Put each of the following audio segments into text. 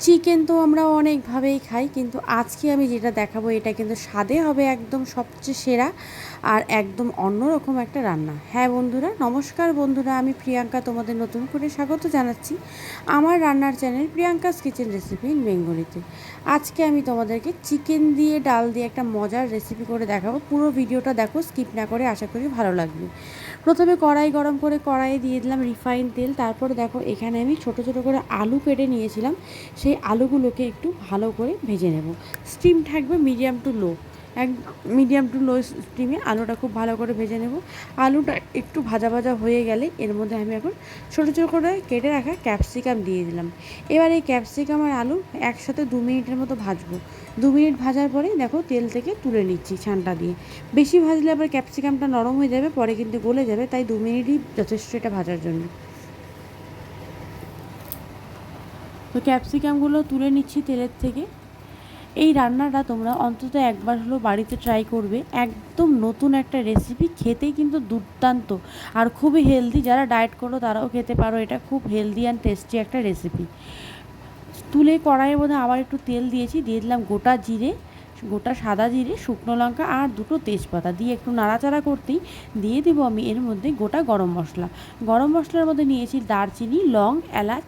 Chicken তো আমরা অনেকভাবেই খাই, কিন্তু আজকে আমি যেটা দেখাবো এটা কিন্তু স্বাদে হবে একদম সবচেয়ে সেরা আর একদম অন্যরকম একটা রান্না। হ্যাঁ বন্ধুরা, নমস্কার বন্ধুরা, আমি প্রিয়াঙ্কা তোমাদের নতুন করে স্বাগত জানাচ্ছি আমার রান্নার channel Priyanka's kitchen recipe in বেঙ্গলিতে। আজকে আমি তোমাদেরকে চিকেন দিয়ে ডাল দিয়ে একটা মজার রেসিপি করে দেখাবো। পুরো ভিডিওটা দেখো, স্কিপ না করে, আশা করি ভালো লাগবে। প্রথমে কড়াই গরম করে কড়াইয়ে দিয়ে দিলাম রিফাইন তেল। তারপরে দেখো এখানে আমি ছোট ছোট করে আলু কেটে নিয়েছিলাম, সেই আলুগুলোকে একটু ভালো করে ভেজে নেব। স্টিম থাকবে medium to low, medium to low স্টিমে আলুটা খুব ভালো করে ভেজে নেব। আলুটা একটু ভাজা ভাজা হয়ে গেলে এর মধ্যে আমি এখন ছোটো ছোটো করে কেটে রাখা ক্যাপসিকাম দিয়ে দিলাম। এবার এই ক্যাপসিকাম আর আলু একসাথে 2 মিনিটের মতো ভাজবো। 2 মিনিট ভাজার পরে দেখো তেল থেকে তুলে নিচ্ছি ছানটা দিয়ে। বেশি ভাজলে আবার ক্যাপসিকামটা নরম হয়ে যাবে, পরে কিন্তু গলে যাবে, তাই 2 মিনিটই যথেষ্ট এটা ভাজার জন্য। তো ক্যাপসিকামগুলো তুলে নিচ্ছি তেলের থেকে। এই রান্নাটা তোমরা অন্তত একবার হলেও বাড়িতে ট্রাই করবে, একদম নতুন একটা রেসিপি, খেতেই কিন্তু দুর্দান্ত আর খুবই হেলদি। যারা ডায়েট করো তারাও খেতে পারো, এটা খুব হেলদি অ্যান্ড টেস্টি একটা রেসিপি। তুলে কড়াইয়ের মধ্যে আবার একটু তেল দিয়েছি, দিয়ে দিলাম গোটা জিরে, গোটা সাদা জিরে, শুকনো লঙ্কা আর দুটো তেজপাতা দিয়ে একটু নাড়াচাড়া করতেই দিয়ে দেবো আমি এর মধ্যে গোটা গরম মশলা। গরম মশলার মধ্যে নিয়েছি দারচিনি, লং, এলাচ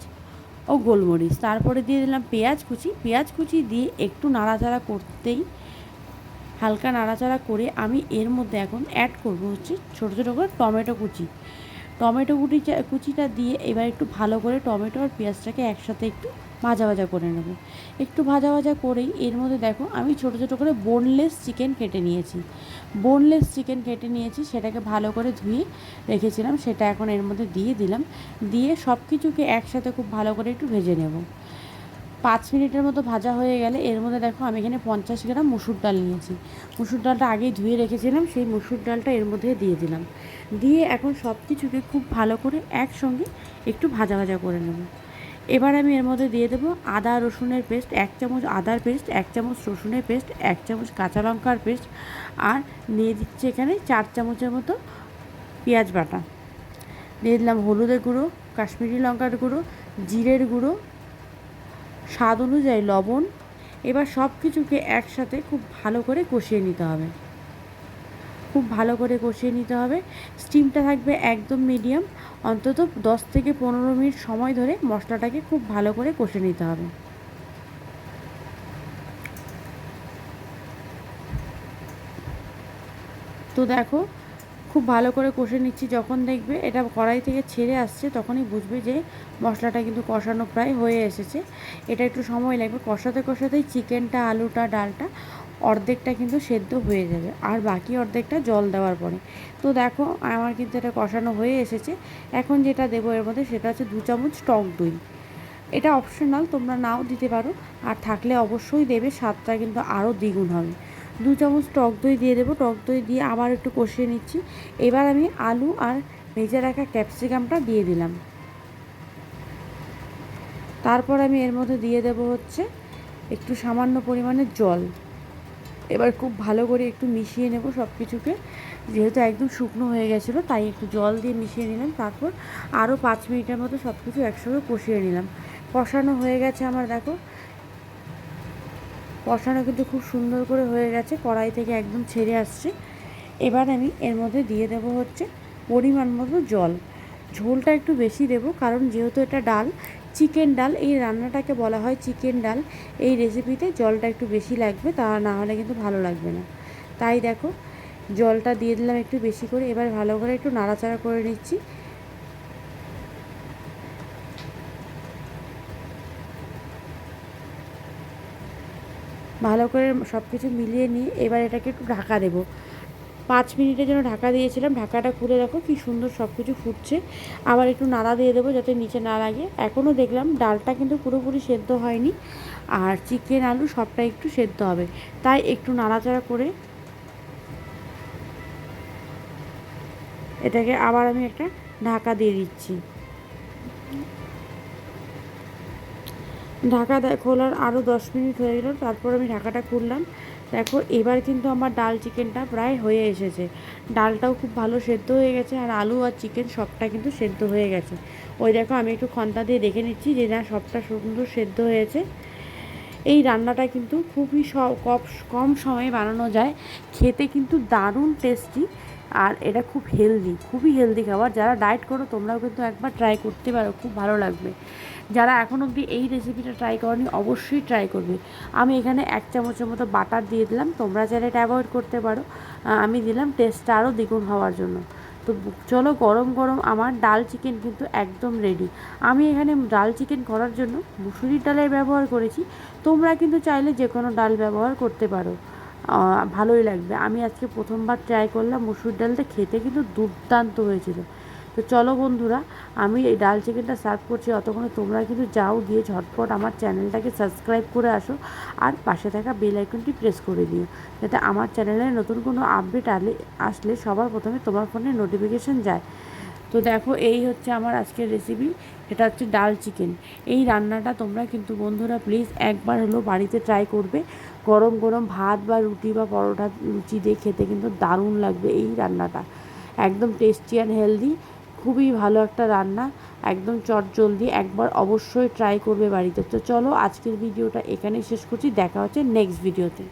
ও গোলমরিচ। তারপরে দিয়ে দিলাম পেঁয়াজ কুচি দিয়ে একটু নাড়াচাড়া করতেই, হালকা নাড়াচাড়া করে আমি এর মধ্যে এখন অ্যাড করব হচ্ছে ছোটো ছোটো করে টমেটো কুচিটা দিয়ে এবার একটু ভালো করে টমেটো আর পেঁয়াজটাকে একসাথে একটু ভাজা ভাজা করে নেব। একটু ভাজা ভাজা করেই এর মধ্যে দেখো আমি ছোটো ছোটো করে বোনলেস চিকেন কেটে নিয়েছি, সেটাকে ভালো করে ধুয়ে রেখেছিলাম, সেটা এখন এর মধ্যে দিয়ে দিলাম। দিয়ে সব কিছুকে একসাথে খুব ভালো করে একটু ভেজে নেব। 5 মিনিটের মতো ভাজা হয়ে গেলে এর মধ্যে দেখো আমি এখানে 50 গ্রাম মুসুর ডাল নিয়েছি। মুসুর ডালটা আগেই ধুয়ে রেখেছিলাম, সেই মুসুর ডালটা এর মধ্যে দিয়ে দিলাম। দিয়ে এখন সব কিছুকে খুব ভালো করে একসঙ্গে একটু ভাজা ভাজা করে নেব। এবার আমি এর মধ্যে দিয়ে দেবো আদা রসুনের পেস্ট, 1 চামচ আদার পেস্ট, 1 চামচ রসুনের পেস্ট, 1 চামচ কাঁচা লঙ্কার পেস্ট, আর নিয়ে দিচ্ছি এখানে 4 চামচের মতো পেঁয়াজ বাটা। দিয়ে দিলাম হলুদের গুঁড়ো, কাশ্মীরি লঙ্কার গুঁড়ো, জিরের গুঁড়ো, স্বাদ অনুযায়ী লবণ। এবার সব কিছুকে একসাথে খুব ভালো করে কষিয়ে নিতে হবে। স্টিমটা থাকবে একদম মিডিয়াম, অন্তত 10 থেকে 15 মিনিট সময় ধরে মশলাটাকে খুব ভালো করে কষে নিতে হবে। তো দেখো খুব ভালো করে কষে নিচ্ছি। যখন দেখবে এটা কড়াই থেকে ছেড়ে আসছে তখনই বুঝবে যে মশলাটা কিন্তু কষানো প্রায় হয়ে এসেছে। এটা একটু সময় লাগবে, কষাতেই চিকেনটা, আলুটা, ডালটা অর্ধেকটা কিন্তু সেদ্ধ হয়ে যাবে, আর বাকি অর্ধেকটা জল দেওয়ার পরে। তো দেখো আমার কিন্তু এটা কষানো হয়ে এসেছে। এখন যেটা দেবো এর মধ্যে সেটা হচ্ছে 2 চামচ টক দই। এটা অপশনাল, তোমরা নাও দিতে পারো, আর থাকলে অবশ্যই দেবে, স্বাদটা কিন্তু আরও দ্বিগুণ হবে। 2 চামচ টক দই দিয়ে দেবো। টক দই দিয়ে আবার একটু কষিয়ে নিচ্ছি। এবার আমি আলু আর ভেজে রাখা ক্যাপসিকামটা দিয়ে দিলাম। তারপর আমি এর মধ্যে দিয়ে দেবো হচ্ছে একটু সামান্য পরিমাণে জল। এবার খুব ভালো করে একটু মিশিয়ে নেব সব কিছুকে, যেহেতু একদম শুকনো হয়ে গেছিলো তাই একটু জল দিয়ে মিশিয়ে নিলাম। তারপর আরও 5 মিনিটের মতো সব কিছু একসঙ্গে কষিয়ে নিলাম। কষানো হয়ে গেছে আমার, দেখো কষানো কিন্তু খুব সুন্দর করে হয়ে গেছে, কড়াই থেকে একদম ছেড়ে আসছে। এবার আমি এর মধ্যে দিয়ে দেবো হচ্ছে পরিমাণ মতো জল। ঝোলটা একটু বেশি দেবো, কারণ যেহেতু এটা ডাল, চিকেন ডাল, এই রান্নাটাকে বলা হয় চিকেন ডাল। এই রেসিপিতে জলটা একটু বেশি লাগবে, তা না হলে কিন্তু ভালো লাগবে না। তাই দেখো জলটা দিয়ে দিলাম একটু বেশি করে। এবার ভালো করে একটু নাড়াচাড়া করে নিচ্ছি। ভালো করে সব কিছু মিলিয়ে নিয়ে এবার এটাকে একটু ঢাকা দেবো। 5 মিনিটের জন্য ঢাকা দিয়েছিলাম, ঢাকাটা খুলে দেখো কি সুন্দর সব কিছু ফুটছে। আবার একটু নাড়া দিয়ে দেবো যাতে নিচে না লাগে। এখনও দেখলাম ডালটা কিন্তু পুরোপুরি সেদ্ধ হয়নি, আর চিকেন আলু সবটা একটু সেদ্ধ হবে, তাই একটু নাড়াচাড়া করে এটাকে আবার আমি একটা ঢাকা দিয়ে দিচ্ছি। ঢাকা খোলার আরও 10 মিনিট হয়ে গেল, তারপর আমি ঢাকাটা খুললাম। দেখো এবার কিন্তু আমার ডাল চিকেনটা প্রায় হয়ে এসেছে। ডালটাও খুব ভালো সেদ্ধ হয়ে গেছে, আর আলু আর চিকেন সবটা কিন্তু সেদ্ধ হয়ে গেছে। ওই দেখো আমি একটু খন্তা দিয়ে দেখে নিচ্ছি যে না সবটা সুন্দর সেদ্ধ হয়েছে। এই রান্নাটা কিন্তু খুবই কম সময়ে বানানো যায়, খেতে কিন্তু দারুণ টেস্টি, আর এটা খুব হেলদি, খুবই হেলদি খাবার। যারা ডায়েট করো তোমরাও কিন্তু একবার ট্রাই করতে পারো, খুব ভালো লাগবে। যারা এখন অবধি এই রেসিপিটা ট্রাই করনি অবশ্যই ট্রাই করবে। আমি এখানে 1 চামচের মতো বাটার দিয়ে দিলাম, তোমরা চাইলে এটা অ্যাভয়েড করতে পারো। আমি দিলাম টেস্টটা আরও দ্বিগুণ হওয়ার জন্য। তো চলো, গরম গরম আমার ডাল চিকেন কিন্তু একদম রেডি। আমি এখানে ডাল চিকেন করার জন্য মুসুরির ডালের ব্যবহার করেছি, তোমরা কিন্তু চাইলে যে কোনো ডাল ব্যবহার করতে পারো, ভালোই লাগবে। আমি আজকে প্রথমবার ট্রাই করলাম মুসুর ডালটা, খেতে কিন্তু দুর্দান্ত হয়েছিল। তো চলো বন্ধুরা, আমি এই ডাল চিকেনটা সার্ভ করছি, অতক্ষণে তোমরা কিন্তু যাও গিয়ে ঝটপট আমার চ্যানেলটাকে সাবস্ক্রাইব করে আসো, আর পাশে থাকা বেল আইকনটি প্রেস করে দিও, যাতে আমার চ্যানেলে নতুন কোনো আপডেট আসলে সবার প্রথমে তোমার ফোনে নোটিফিকেশান যায়। তো দেখো, এই হচ্ছে আমার আজকের রেসিপি, এটা হচ্ছে ডাল চিকেন। এই রান্নাটা তোমরা কিন্তু বন্ধুরা প্লিজ একবার হলো বাড়িতে ট্রাই করবে। গরম গরম ভাত বা রুটি বা পরোটা লুচি দিয়ে খেতে কিন্তু দারুণ লাগবে এই রান্নাটা, একদম টেস্টি অ্যান্ড হেলদি, খুবই ভালো একটা রান্না, একদম চটজলদি। একবার অবশ্যই ট্রাই করবে বাড়িতে। তো চলো, আজকের ভিডিওটা এখানেই শেষ করছি, দেখা হচ্ছে নেক্সট ভিডিওতে।